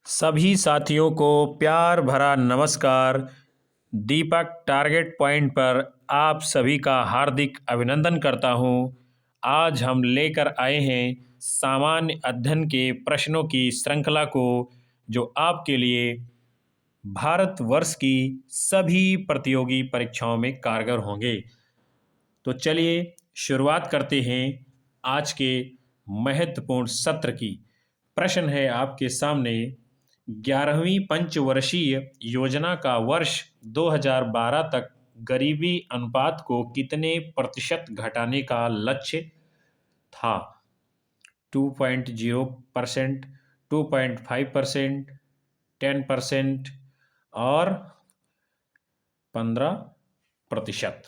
सभी साथियों को प्यार भरा नमस्कार। दीपक टारगेट पॉइंट पर आप सभी का हार्दिक अभिनंदन करता हूं। आज हम लेकर आए हैं सामान्य अध्ययन के प्रश्नों की श्रृंखला को, जो आपके लिए भारतवर्ष की सभी प्रतियोगी परीक्षाओं में कारगर होंगे। तो चलिए शुरुआत करते हैं आज के महत्वपूर्ण सत्र की। प्रश्न है आपके सामने, 11वीं पंचवर्षीय योजना का वर्ष 2012 तक गरीबी अनुपात को कितने प्रतिशत घटाने का लक्ष्य था? 2.0%, 2.5%, 10% और 15%।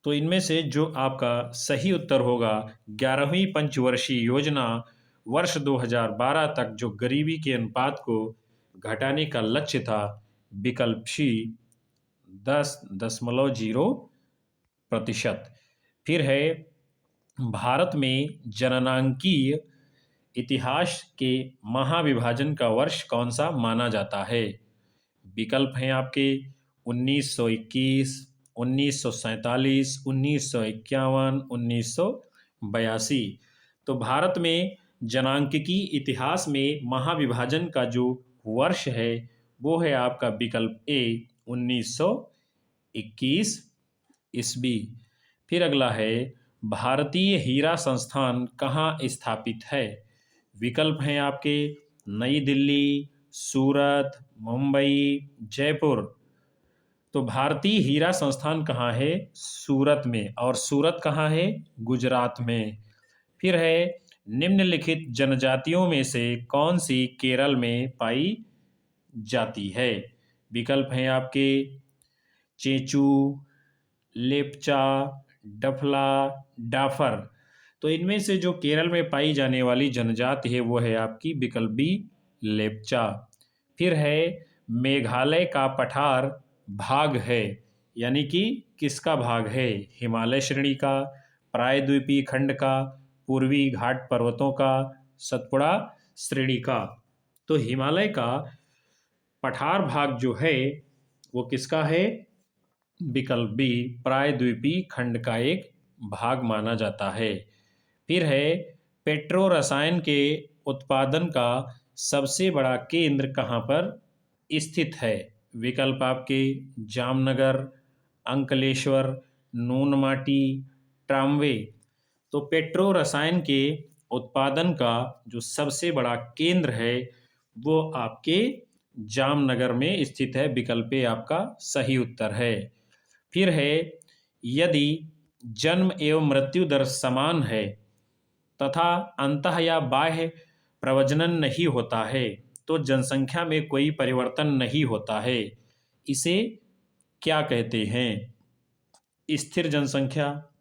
तो इनमें से जो आपका सही उत्तर होगा, 11वीं पंचवर्षीय योजना वर्ष 2012 तक जो गरीबी के अनुपात को घटाने का लक्ष्य था, विकल्प सी 10.0%। फिर है, भारत में जननांकीय इतिहास के महाविभाजन का वर्ष कौन सा माना जाता है? विकल्प हैं आपके 1921, 1947, 1951, 1982। तो भारत में जनांकिकी इतिहास में महाविभाजन का जो वर्ष है वो है आपका विकल्प ए 1921 ईस्वी। फिर अगला है, भारतीय हीरा संस्थान कहाँ स्थापित है? विकल्प हैं आपके नई दिल्ली, सूरत, मुंबई, जयपुर। तो भारतीय हीरा संस्थान कहाँ है? सूरत में। और सूरत कहाँ है? गुजरात में। फिर है, निम्नलिखित जनजातियों में से कौन सी केरल में पाई जाती है? विकल्प हैं आपके चेचू, लेप्चा, डफला, डाफर। तो इनमें से जो केरल में पाई जाने वाली जनजाति है वो है आपकी विकल्प बी लेप्चा। फिर है, मेघालय का पठार भाग है, यानी कि किसका भाग है? हिमालय श्रेणी का, प्रायद्वीपीय खंड का, पूर्वी घाट पर्वतों का, सतपुड़ा श्रेणी का। तो हिमालय का पठार भाग जो है वो किसका है? विकल्प बी प्रायद्वीपीय खंड का एक भाग माना जाता है। फिर है, पेट्रो रसायन के उत्पादन का सबसे बड़ा केंद्र कहाँ पर स्थित है? विकल्प आपके जामनगर, अंकलेश्वर, नूनमाटी, ट्रामवे। तो पेट्रो रसायन के उत्पादन का जो सबसे बड़ा केंद्र है वो आपके जामनगर में स्थित है। विकल्प ए आपका सही उत्तर है। फिर है, यदि जन्म एवं मृत्यु दर समान है तथा अंतः या बाह्य प्रवजनन नहीं होता है तो जनसंख्या में कोई परिवर्तन नहीं होता है, इसे क्या कहते हैं? स्थिर जनसंख्या,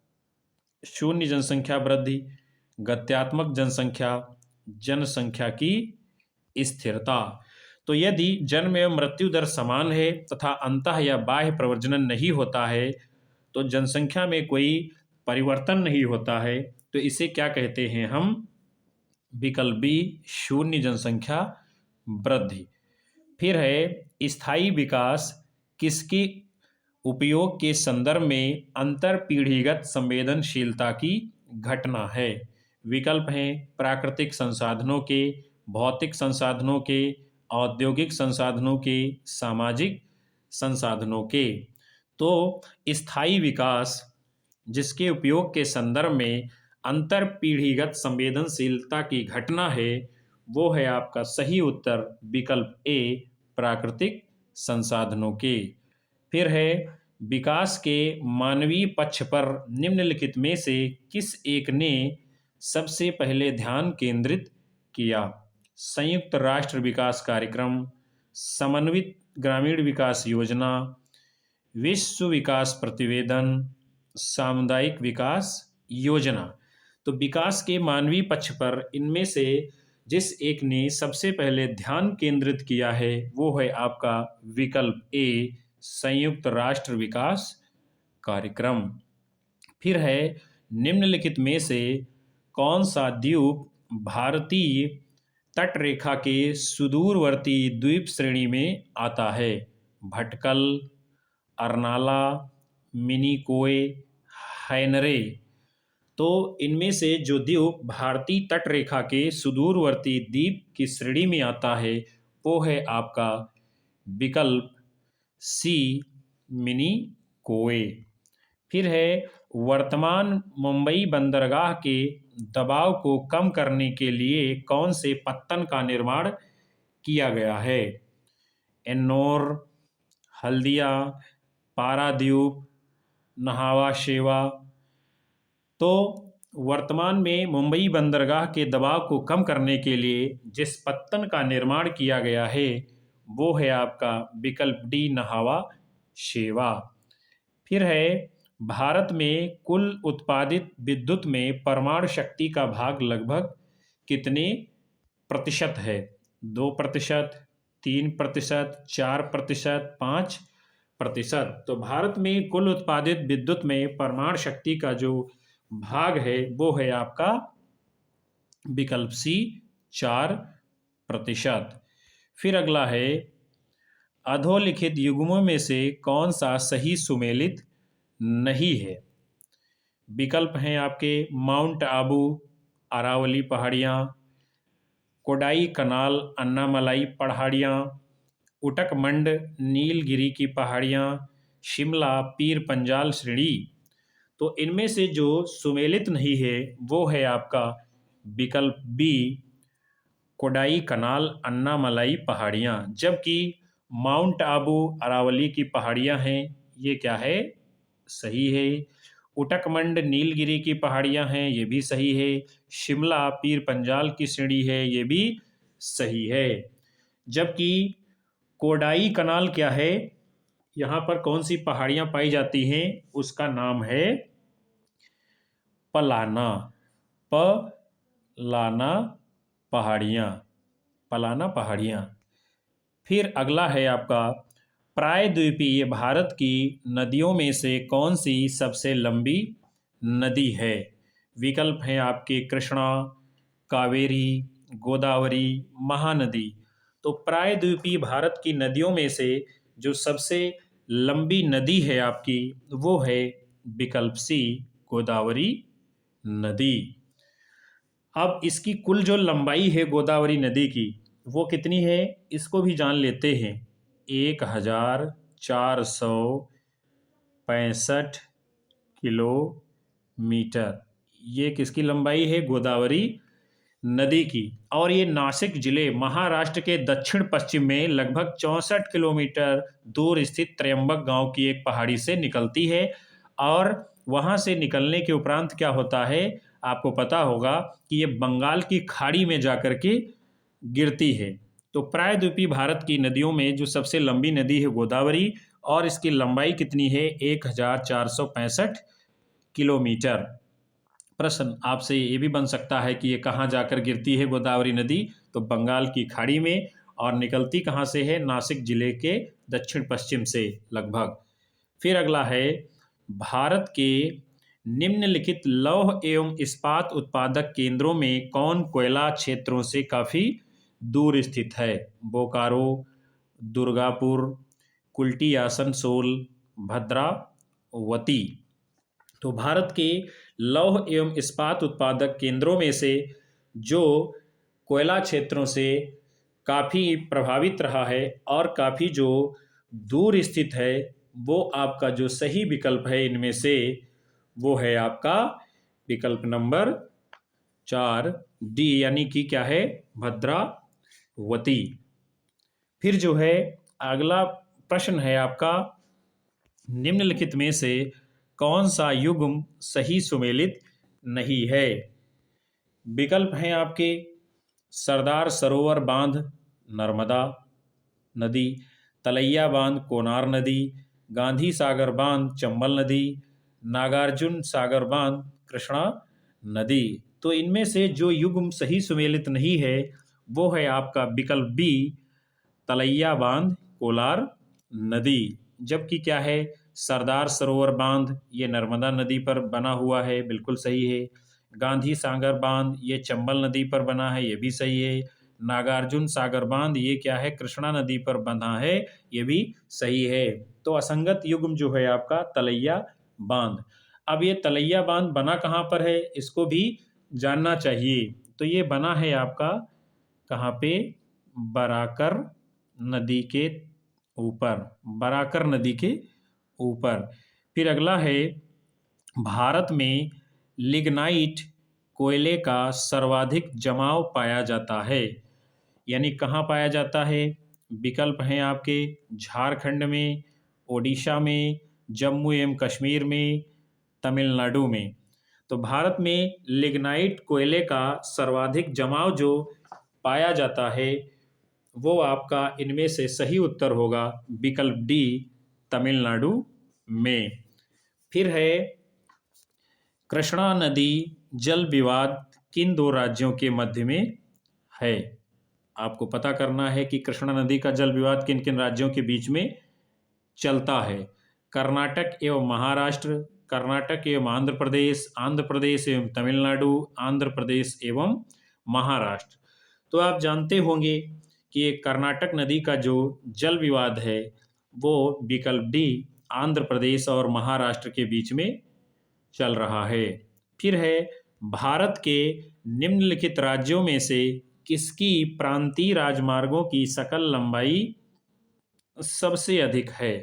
शून्य जनसंख्या वृद्धि, गत्यात्मक जनसंख्या, जनसंख्या की स्थिरता। तो यदि जन्म एवं मृत्यु दर समान है तथा अंतः या बाह्य प्रवजनन नहीं होता है तो जनसंख्या में कोई परिवर्तन नहीं होता है, तो इसे क्या कहते हैं हम? विकल्प बी शून्य जनसंख्या वृद्धि। फिर है, स्थायी विकास किसके उपयोग के संदर्भ में अंतर पीढ़ीगत संवेदनशीलता की घटना है? विकल्प हैं प्राकृतिक संसाधनों के, भौतिक संसाधनों के, औद्योगिक संसाधनों के, सामाजिक संसाधनों के। तो स्थायी विकास जिसके उपयोग के संदर्भ में अंतर पीढ़ीगत संवेदनशीलता की घटना है वो है आपका सही उत्तर विकल्प ए प्राकृतिक संसाधनों के। फिर है, विकास के मानवीय पक्ष पर निम्नलिखित में से किस एक ने सबसे पहले ध्यान केंद्रित किया? संयुक्त राष्ट्र विकास कार्यक्रम, समन्वित ग्रामीण विकास योजना, विश्व विकास प्रतिवेदन, सामुदायिक विकास योजना। तो विकास के मानवीय पक्ष पर इनमें से जिस एक ने सबसे पहले ध्यान केंद्रित किया है वो है आपका विकल्प ए संयुक्त राष्ट्र विकास कार्यक्रम। फिर है, निम्नलिखित में से कौन सा द्वीप भारतीय तट रेखा के सुदूरवर्ती द्वीप श्रेणी में आता है? भटकल, अरनाला, मिनिकोय, हैनरे। तो इनमें से जो द्वीप भारतीय तट रेखा के सुदूरवर्ती द्वीप की श्रेणी में आता है वो है आपका विकल्प सी, मिनिकोय। फिर है, वर्तमान मुंबई बंदरगाह के दबाव को कम करने के लिए कौन से पत्तन का निर्माण किया गया है? एन्नोर, हल्दिया, पारादीप, न्हावा शेवा। तो वर्तमान में मुंबई बंदरगाह के दबाव को कम करने के लिए जिस पत्तन का निर्माण किया गया है वो है आपका विकल्प डी, न्हावा शेवा। फिर है, भारत में कुल उत्पादित विद्युत में परमाणु शक्ति का भाग लगभग कितने प्रतिशत है? 2%, 3%, 4%, 5%। तो भारत में कुल उत्पादित विद्युत में परमाणु शक्ति का जो भाग है वो है आपका विकल्प सी, 4%। फिर अगला है, अधोलिखित युग्मों में से कौन सा सही सुमेलित नहीं है? विकल्प हैं आपके माउंट आबू, अरावली पहाड़ियाँ, कोडाई कनाल अन्नामलाई पहाड़ियाँ, उटकमंड नीलगिरी की पहाड़ियाँ, शिमला पीर पंजाल श्रेणी। तो इनमें से जो सुमेलित नहीं है वो है आपका विकल्प बी, कोडाई कनाल अन्नामलाई पहाड़ियाँ। जबकि माउंट आबू अरावली की पहाड़ियाँ हैं, ये क्या है? सही है। उटकमंड नीलगिरी की पहाड़ियाँ हैं, ये भी सही है। शिमला पीर पंजाल की श्रेणी है, ये भी सही है। जबकि कोडाई कनाल क्या है? यहाँ पर कौन सी पहाड़ियाँ पाई जाती हैं? उसका नाम है पलाना, पलाना पहाड़ियाँ, पलाना पहाड़ियाँ। फिर अगला है आपका, प्रायद्वीपीय भारत की नदियों में से कौन सी सबसे लंबी नदी है? विकल्प हैं आपके कृष्णा, कावेरी, गोदावरी, महानदी। तो प्रायद्वीपीय भारत की नदियों में से जो सबसे लंबी नदी है आपकी वो है विकल्प सी, गोदावरी नदी। अब इसकी कुल जो लंबाई है गोदावरी नदी की वो कितनी है इसको भी जान लेते हैं। 1465 किलोमीटर, ये किसकी लंबाई है? गोदावरी नदी की। और ये नासिक जिले महाराष्ट्र के दक्षिण पश्चिम में लगभग 64 किलोमीटर दूर स्थित त्रयंबक गांव की एक पहाड़ी से निकलती है। और वहां से निकलने के उपरांत क्या होता है आपको पता होगा कि ये बंगाल की खाड़ी में जाकर के गिरती है। तो प्रायद्वीपीय भारत की नदियों में जो सबसे लंबी नदी है गोदावरी, और इसकी लंबाई कितनी है? 1465 किलोमीटर। प्रश्न आपसे ये भी बन सकता है कि ये कहाँ जाकर गिरती है गोदावरी नदी? तो बंगाल की खाड़ी में। और निकलती कहाँ से है? नासिक जिले के दक्षिण पश्चिम से लगभग। फिर अगला है, भारत के निम्नलिखित लौह एवं इस्पात उत्पादक केंद्रों में कौन कोयला क्षेत्रों से काफ़ी दूर स्थित है? बोकारो, दुर्गापुर, कुल्टी आसनसोल, भद्रावती। तो भारत के लौह एवं इस्पात उत्पादक केंद्रों में से जो कोयला क्षेत्रों से काफ़ी प्रभावित रहा है और काफ़ी जो दूर स्थित है वो आपका जो सही विकल्प है इनमें से वो है आपका विकल्प नंबर 4 डी, यानी कि क्या है? भद्रावती। फिर जो है अगला प्रश्न है आपका, निम्नलिखित में से कौन सा युग्म सही सुमेलित नहीं है? विकल्प हैं आपके सरदार सरोवर बांध नर्मदा नदी, तलैया बांध कोनार नदी, गांधी सागर बांध चंबल नदी, नागार्जुन सागर बांध कृष्णा नदी। तो इनमें से जो युग्म सही सुमेलित नहीं है वो है आपका विकल्प बी, तलैया बांध कोलार नदी। जबकि क्या है? सरदार सरोवर बांध ये नर्मदा नदी पर बना हुआ है, बिल्कुल सही है। गांधी सागर बांध ये चंबल नदी पर बना है, ये भी सही है। नागार्जुन सागर बांध ये क्या है, कृष्णा नदी पर बंधा है, ये भी सही है। तो असंगत युग्म जो है आपका तलैया बांध। अब ये तलैया बांध बना कहाँ पर है, इसको भी जानना चाहिए। तो ये बना है आपका कहाँ पे, बराकर नदी के ऊपर, बराकर नदी के ऊपर। फिर अगला है, भारत में लिग्नाइट कोयले का सर्वाधिक जमाव पाया जाता है, यानी कहाँ पाया जाता है। विकल्प हैं आपके, झारखंड में, ओडिशा में, जम्मू एवं कश्मीर में, तमिलनाडु में। तो भारत में लिग्नाइट कोयले का सर्वाधिक जमाव जो पाया जाता है वो आपका इनमें से सही उत्तर होगा विकल्प डी, तमिलनाडु में। फिर है, कृष्णा नदी जल विवाद किन दो राज्यों के मध्य में है। आपको पता करना है कि कृष्णा नदी का जल विवाद किन किन राज्यों के बीच में चलता है। कर्नाटक एवं महाराष्ट्र, कर्नाटक एवं आंध्र प्रदेश, आंध्र प्रदेश एवं तमिलनाडु, आंध्र प्रदेश एवं महाराष्ट्र। तो आप जानते होंगे कि ये कर्नाटक नदी का जो जल विवाद है वो विकल्प डी, आंध्र प्रदेश और महाराष्ट्र के बीच में चल रहा है। फिर है, भारत के निम्नलिखित राज्यों में से किसकी प्रांतीय राजमार्गों की सकल लंबाई सबसे अधिक है।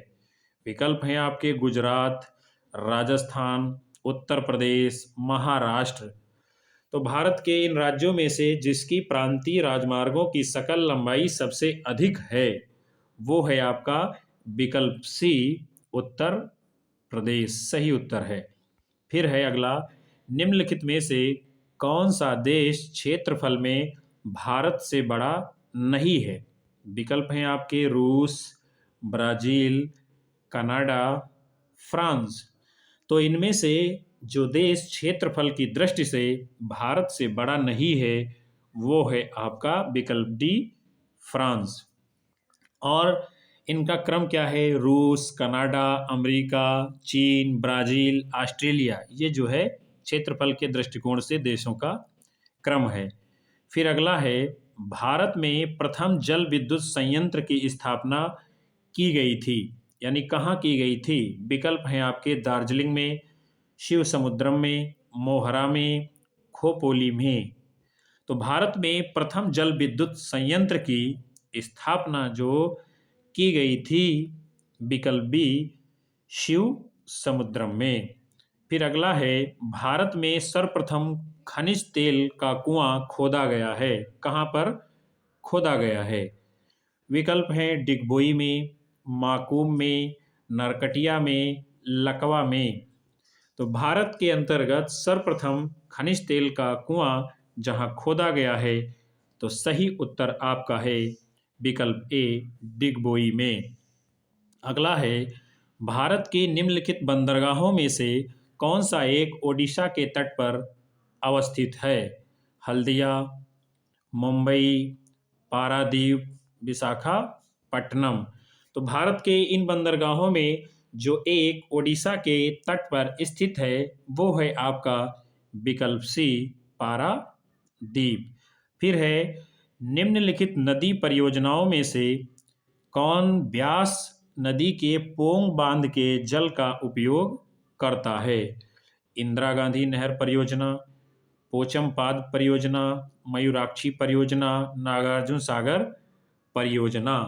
विकल्प हैं आपके, गुजरात, राजस्थान, उत्तर प्रदेश, महाराष्ट्र। तो भारत के इन राज्यों में से जिसकी प्रांतीय राजमार्गों की सकल लंबाई सबसे अधिक है वो है आपका विकल्प सी, उत्तर प्रदेश सही उत्तर है। फिर है अगला, निम्नलिखित में से कौन सा देश क्षेत्रफल में भारत से बड़ा नहीं है। विकल्प हैं आपके, रूस, ब्राजील, कनाडा, फ्रांस। तो इनमें से जो देश क्षेत्रफल की दृष्टि से भारत से बड़ा नहीं है वो है आपका विकल्प डी, फ्रांस। और इनका क्रम क्या है, रूस, कनाडा, अमेरिका, चीन, ब्राजील, ऑस्ट्रेलिया, ये जो है क्षेत्रफल के दृष्टिकोण से देशों का क्रम है। फिर अगला है, भारत में प्रथम जल विद्युत संयंत्र की स्थापना की गई थी, यानी कहाँ की गई थी। विकल्प हैं आपके, दार्जिलिंग में, शिव समुद्रम में, मोहरा में, खोपोली में। तो भारत में प्रथम जल विद्युत संयंत्र की स्थापना जो की गई थी विकल्प बी, शिव समुद्रम में। फिर अगला है, भारत में सर्वप्रथम खनिज तेल का कुआं खोदा गया है, कहाँ पर खोदा गया है। विकल्प हैं डिगबोई में, माकूम में, नरकटिया में, लकवा में। तो भारत के अंतर्गत सर्वप्रथम खनिज तेल का कुआं जहां खोदा गया है तो सही उत्तर आपका है विकल्प ए, डिगबोई में। अगला है, भारत की निम्नलिखित बंदरगाहों में से कौन सा एक ओडिशा के तट पर अवस्थित है। हल्दिया, मुंबई, पारादीप, विशाखापट्टनम। तो भारत के इन बंदरगाहों में जो एक ओडिशा के तट पर स्थित है वो है आपका विकल्प सी, पारादीप। फिर है, निम्नलिखित नदी परियोजनाओं में से कौन ब्यास नदी के पोंग बांध के जल का उपयोग करता है। इंदिरा गांधी नहर परियोजना, पोचमपाद परियोजना, मयूराक्षी परियोजना, नागार्जुन सागर परियोजना।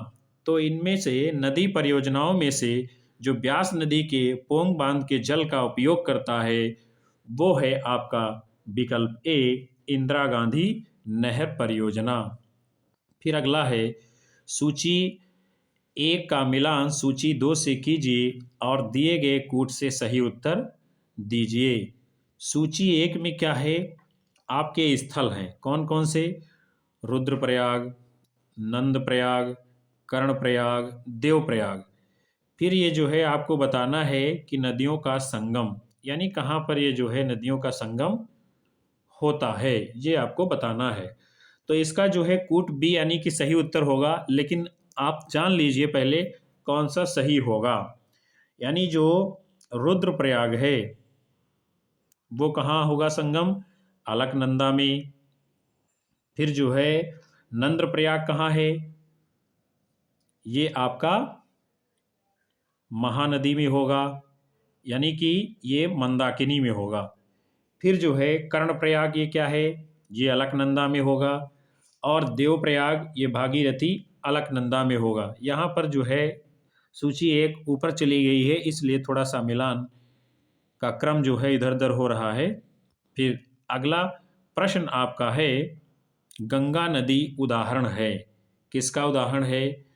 तो इनमें से नदी परियोजनाओं में से जो ब्यास नदी के पोंग बांध के जल का उपयोग करता है वो है आपका विकल्प ए, इंदिरा गांधी नहर परियोजना। फिर अगला है, सूची एक का मिलान सूची 2 से कीजिए और दिए गए कूट से सही उत्तर दीजिए। सूची 1 में क्या है, आपके स्थल हैं कौन कौन से, रुद्रप्रयाग, नंदप्रयाग, कर्णप्रयाग, देवप्रयाग। फिर ये जो है आपको बताना है कि नदियों का संगम, यानी कहाँ पर ये जो है नदियों का संगम होता है, ये आपको बताना है। तो इसका जो है कूट बी यानी कि सही उत्तर होगा, लेकिन आप जान लीजिए पहले कौन सा सही होगा। यानी जो रुद्रप्रयाग है वो कहाँ होगा संगम, अलकनंदा में। फिर जो है नंद्र प्रयाग कहाँ है? ये आपका महानदी में होगा, यानी कि ये मंदाकिनी में होगा। फिर जो है कर्णप्रयाग, ये क्या है? ये अलकनंदा में होगा। और देवप्रयाग ये भागीरथी अलकनंदा में होगा। यहाँ पर जो है सूची एक ऊपर चली गई है, इसलिए थोड़ा सा मिलान का क्रम जो है इधर उधर हो रहा है। फिर अगला प्रश्न आपका है, गंगा नदी उदाहरण है। किसका उदाहरण है?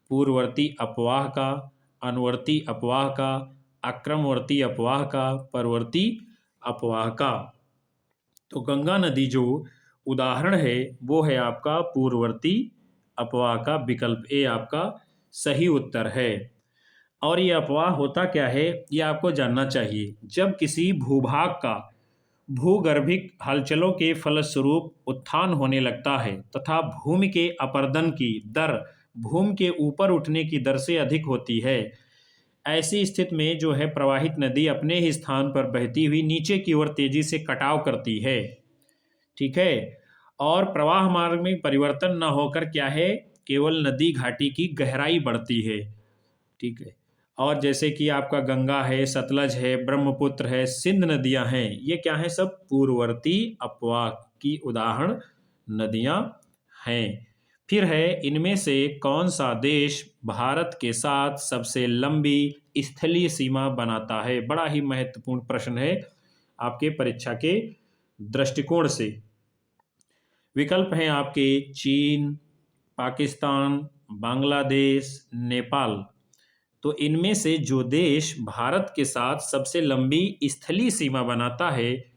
पूर्ववर्ती अपवाह का, अनुवर्ती अपवाह का, अक्रमवर्ती अपवाह का, परवर्ती अपवाह का। तो गंगा नदी जो उदाहरण है वो है आपका पूर्ववर्ती अपवाह का। विकल्प ए आपका सही उत्तर है। और ये अपवाह होता क्या है, ये आपको जानना चाहिए। जब किसी भूभाग का भूगर्भिक हलचलों के फलस्वरूप उत्थान होने लगता है तथा भूमि के अपरदन की दर भूमि के ऊपर उठने की दर से अधिक होती है, ऐसी स्थिति में जो है प्रवाहित नदी अपने ही स्थान पर बहती हुई नीचे की ओर तेजी से कटाव करती है। ठीक है। और प्रवाह मार्ग में परिवर्तन न होकर क्या है, केवल नदी घाटी की गहराई बढ़ती है। ठीक है। और जैसे कि आपका गंगा है, सतलज है, ब्रह्मपुत्र है, सिंध नदियां हैं, ये क्या है? सब पूर्ववर्ती अपवाह की उदाहरण नदियां हैं। फिर है, इनमें से कौन सा देश भारत के साथ सबसे लंबी स्थलीय सीमा बनाता है? बड़ा ही महत्वपूर्ण प्रश्न है आपके परीक्षा के दृष्टिकोण से। विकल्प हैं आपके चीन, पाकिस्तान, बांग्लादेश, नेपाल। तो इनमें से जो देश भारत के साथ सबसे लंबी स्थलीय सीमा बनाता है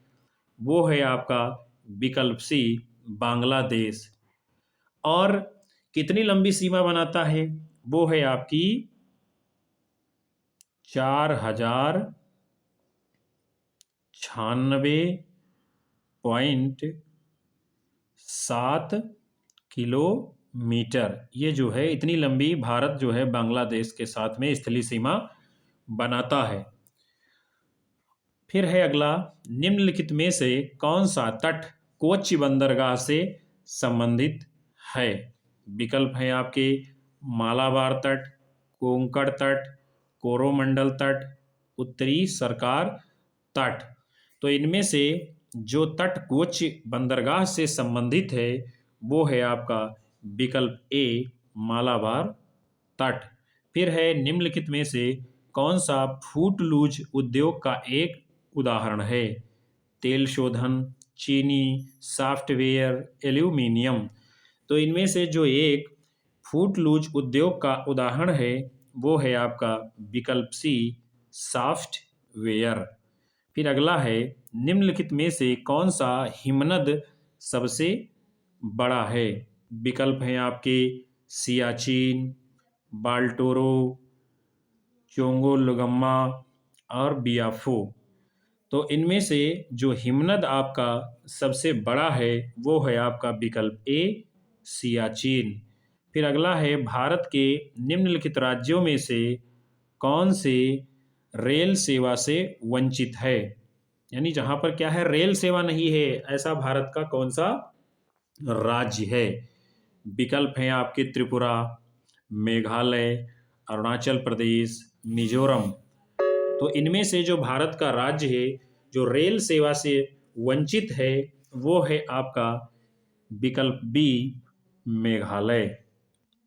वो है आपका विकल्प सी, बांग्लादेश। और कितनी लंबी सीमा बनाता है? वो है आपकी 4096.7 किलोमीटर। ये जो है इतनी लंबी भारत जो है बांग्लादेश के साथ में स्थलीय सीमा बनाता है। फिर है अगला, निम्नलिखित में से कौन सा तट कोच्चि बंदरगाह से संबंधित है? विकल्प हैं आपके मालाबार तट, कोंकण तट, कोरोमंडल तट, उत्तरी सरकार तट। तो इनमें से जो तट कोच्चि बंदरगाह से संबंधित है वो है आपका विकल्प ए, मालाबार तट। फिर है, निम्नलिखित में से कौन सा फूटलूज उद्योग का एक उदाहरण है? तेल शोधन, चीनी, सॉफ्टवेयर, एल्यूमिनियम। तो इनमें से जो एक फूटलूज उद्योग का उदाहरण है वो है आपका विकल्प सी, सॉफ्टवेयर। फिर अगला है, निम्नलिखित में से कौन सा हिमनद सबसे बड़ा है? विकल्प हैं आपके सियाचिन, बाल्टोरो, चोंगोलगम्मा और बियाफो। तो इनमें से जो हिमनद आपका सबसे बड़ा है वो है आपका विकल्प ए, सियाचिन। फिर अगला है, भारत के निम्नलिखित राज्यों में से कौन से रेल सेवा से वंचित है? यानी जहां पर क्या है, रेल सेवा नहीं है, ऐसा भारत का कौन सा राज्य है? विकल्प हैं आपके त्रिपुरा, मेघालय, अरुणाचल प्रदेश, मिजोरम। तो इनमें से जो भारत का राज्य है जो रेल सेवा से वंचित है वो है आपका विकल्प बी, मेघालय।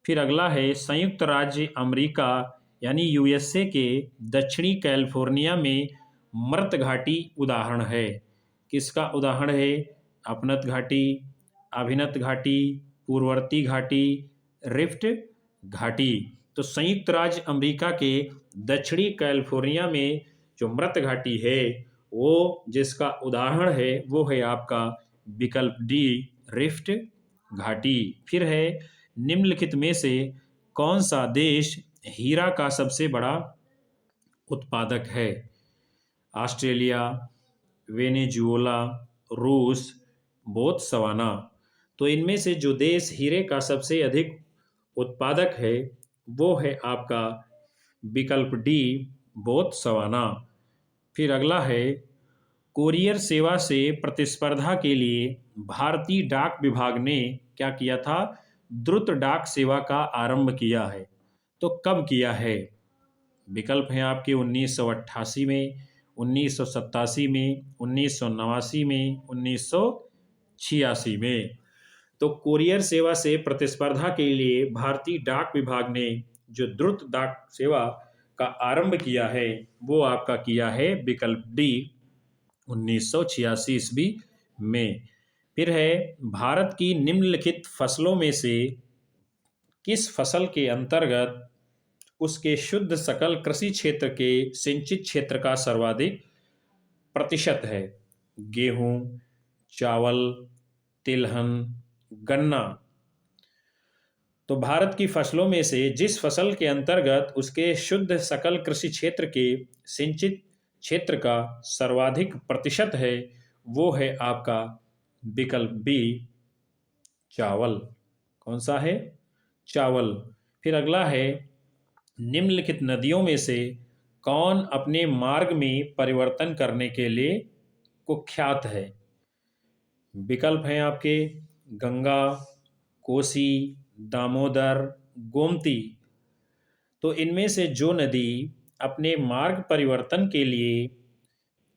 फिर अगला है, संयुक्त राज्य अमेरिका यानी यूएसए के दक्षिणी कैलिफोर्निया में मृत घाटी उदाहरण है। किसका उदाहरण है? अपनत घाटी, अभिनत घाटी, पूर्ववर्ती घाटी, रिफ्ट घाटी। तो संयुक्त राज्य अमेरिका के दक्षिणी कैलिफोर्निया में जो मृत घाटी है वो जिसका उदाहरण है वो है आपका विकल्प डी, रिफ्ट घाटी। फिर है, निम्नलिखित में से कौन सा देश हीरा का सबसे बड़ा उत्पादक है? ऑस्ट्रेलिया, वेनेजुएला, रूस, बोत्सवाना। तो इनमें से जो देश हीरे का सबसे अधिक उत्पादक है वो है आपका विकल्प डी, बोत्सवाना। फिर अगला है, कोरियर सेवा से प्रतिस्पर्धा के लिए भारतीय डाक विभाग ने क्या किया था? द्रुत डाक सेवा का आरंभ किया है। तो कब किया है? विकल्प हैं आपके 1988 में, 1987 में, 1989 में, 1986 में। तो कुरियर सेवा से प्रतिस्पर्धा के लिए भारतीय डाक विभाग ने जो द्रुत डाक सेवा का आरंभ किया है वो आपका किया है विकल्प डी 1986 ईस्वी में। फिर है, भारत की निम्नलिखित फसलों में से किस फसल के अंतर्गत उसके शुद्ध सकल कृषि क्षेत्र के सिंचित क्षेत्र का सर्वाधिक प्रतिशत है? गेहूं, चावल, तिलहन, गन्ना। तो भारत की फसलों में से जिस फसल के अंतर्गत उसके शुद्ध सकल कृषि क्षेत्र के सिंचित क्षेत्र का सर्वाधिक प्रतिशत है वो है आपका विकल्प बी चावल। कौन सा है? चावल। फिर अगला है, निम्नलिखित नदियों में से कौन अपने मार्ग में परिवर्तन करने के लिए कुख्यात है? विकल्प हैं आपके गंगा, कोसी, दामोदर, गोमती। तो इनमें से जो नदी अपने मार्ग परिवर्तन के लिए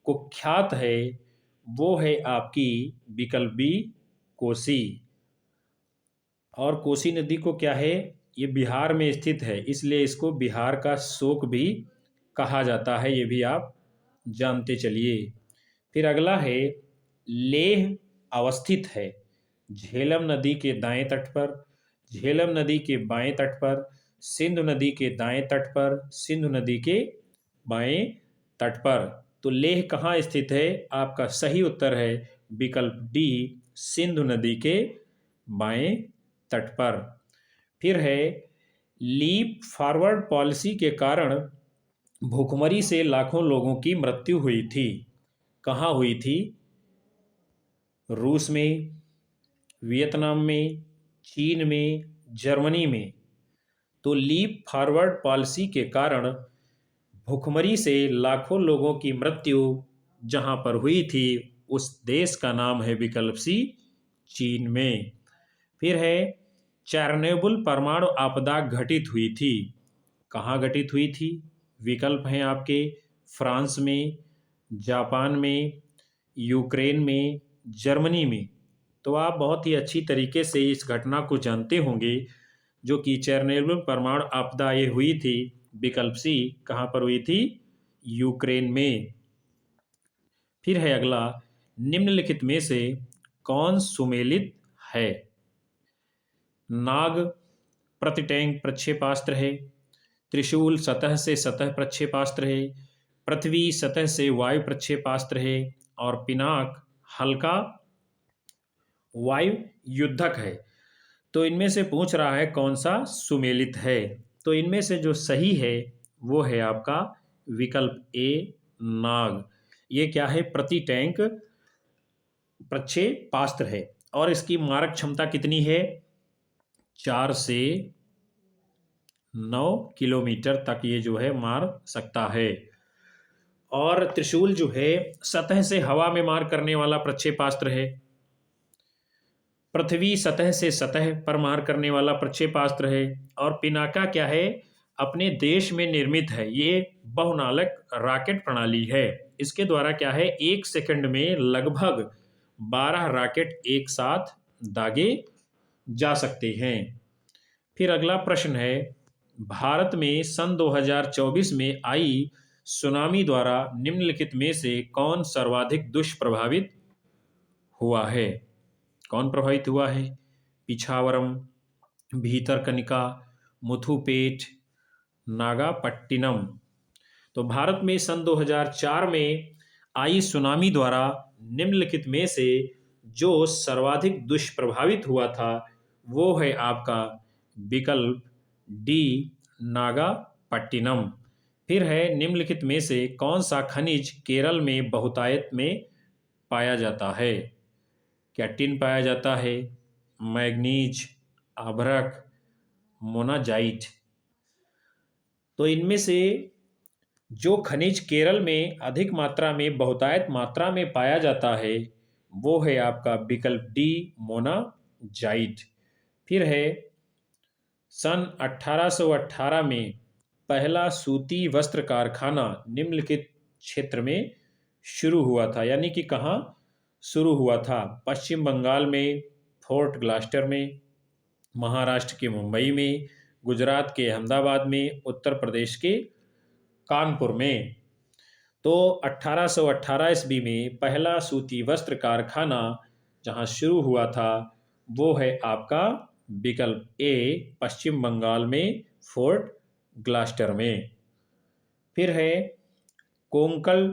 कुख्यात है वो है आपकी विकल्प बी कोसी। और कोसी नदी को क्या है, ये बिहार में स्थित है, इसलिए इसको बिहार का शोक भी कहा जाता है, ये भी आप जानते चलिए। फिर अगला है, लेह अवस्थित है झेलम नदी के दाएं तट पर, झेलम नदी के बाएं तट पर, सिंधु नदी के दाएं तट पर, सिंधु नदी के बाएं तट पर। तो लेह कहाँ स्थित है? आपका सही उत्तर है विकल्प डी सिंधु नदी के बाएं तट पर। फिर है, लीप फॉरवर्ड पॉलिसी के कारण भूखमरी से लाखों लोगों की मृत्यु हुई थी। कहाँ हुई थी? रूस में, वियतनाम में, चीन में, जर्मनी में। तो लीप फॉरवर्ड पॉलिसी के कारण भूखमरी से लाखों लोगों की मृत्यु जहां पर हुई थी उस देश का नाम है विकल्प सी चीन में। फिर है, चेरनोबिल परमाणु आपदा घटित हुई थी। कहाँ घटित हुई थी? विकल्प हैं आपके फ्रांस में, जापान में, यूक्रेन में, जर्मनी में। तो आप बहुत ही अच्छी तरीके से इस घटना को जानते होंगे जो कि चेरनोबिल परमाणु आपदा ये हुई थी विकल्प सी कहाँ पर हुई थी? यूक्रेन में। फिर है अगला, निम्नलिखित में से कौन सुमेलित है? नाग प्रति टैंक प्रक्षेपास्त्र है, त्रिशूल सतह से सतह प्रक्षेपास्त्र है, पृथ्वी सतह से वायु प्रक्षेपास्त्र है, और पिनाक हल्का वायु युद्धक है। तो इनमें से पूछ रहा है कौन सा सुमेलित है। तो इनमें से जो सही है वो है आपका विकल्प ए नाग। ये क्या है? प्रति टैंक प्रक्षेपास्त्र है और इसकी मारक क्षमता कितनी है? 4 से 9 किलोमीटर तक ये जो है मार सकता है। और त्रिशूल जो है सतह से हवा में मार करने वाला प्रक्षेपास्त्र है, पृथ्वी सतह से सतह पर मार करने वाला प्रक्षेपास्त्र है, और पिनाका क्या है? अपने देश में निर्मित है। ये बहुनालक रॉकेट प्रणाली है। इसके द्वारा क्या है, 1 सेकंड में लगभग 12 रॉकेट एक साथ दागे जा सकते हैं। फिर अगला प्रश्न है, भारत में सन 2024 में आई सुनामी द्वारा निम्नलिखित में से कौन सर्वाधिक दुष्प्रभावित हुआ है? कौन प्रभावित हुआ है? पिछावरम, भीतरकनिका, मुथुपेट, नागापट्टिनम। तो भारत में सन 2004 में आई सुनामी द्वारा निम्नलिखित में से जो सर्वाधिक दुष्प्रभावित हुआ था वो है आपका विकल्प डी नागापट्टिनम। फिर है, निम्नलिखित में से कौन सा खनिज केरल में बहुतायत में पाया जाता है? क्या टिन पाया जाता है, मैग्नीज, आभरक, मोनाजाइट? तो इनमें से जो खनिज केरल में अधिक मात्रा में बहुतायत मात्रा में पाया जाता है वो है आपका विकल्प डी मोनाजाइट। जाइट। फिर है सन 1818 में पहला सूती वस्त्र कारखाना निम्नलिखित क्षेत्र में शुरू हुआ था, यानी कि कहाँ शुरू हुआ था? पश्चिम बंगाल में फोर्ट ग्लास्टर में, महाराष्ट्र के मुंबई में, गुजरात के अहमदाबाद में, उत्तर प्रदेश के कानपुर में। तो 1818 ईस्वी में पहला सूती वस्त्र कारखाना जहाँ शुरू हुआ था वो है आपका विकल्प ए, पश्चिम बंगाल में फोर्ट ग्लास्टर में। फिर है कोंकण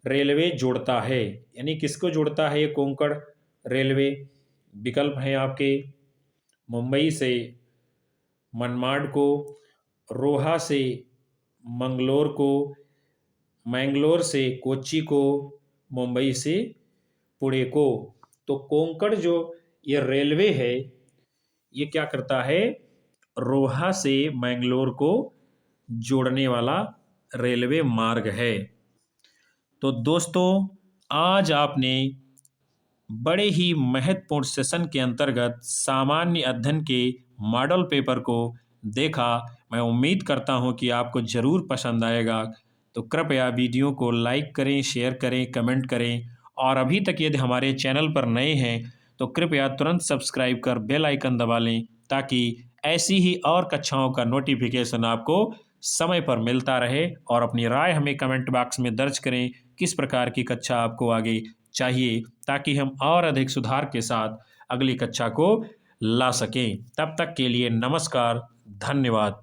रेलवे जोड़ता है, यानी किसको जोड़ता है ये कोंकण रेलवे? विकल्प हैं आपके मुंबई से मनमाड को, रोहा से मंगलोर को, मैंगलोर से कोच्चि को, मुंबई से पुणे को। तो कोंकण जो ये रेलवे है ये क्या करता है? रोहा से मैंगलोर को जोड़ने वाला रेलवे मार्ग है। तो दोस्तों आज आपने बड़े ही महत्वपूर्ण सेशन के अंतर्गत सामान्य अध्ययन के मॉडल पेपर को देखा। मैं उम्मीद करता हूं कि आपको ज़रूर पसंद आएगा। तो कृपया वीडियो को लाइक करें, शेयर करें, कमेंट करें और अभी तक यदि हमारे चैनल पर नए हैं तो कृपया तुरंत सब्सक्राइब कर बेल आइकन दबा लें ताकि ऐसी ही और कक्षाओं का नोटिफिकेशन आपको समय पर मिलता रहे। और अपनी राय हमें कमेंट बॉक्स में दर्ज करें किस प्रकार की कक्षा आपको आगे चाहिए, ताकि हम और अधिक सुधार के साथ अगली कक्षा को ला सकें। तब तक के लिए नमस्कार, धन्यवाद।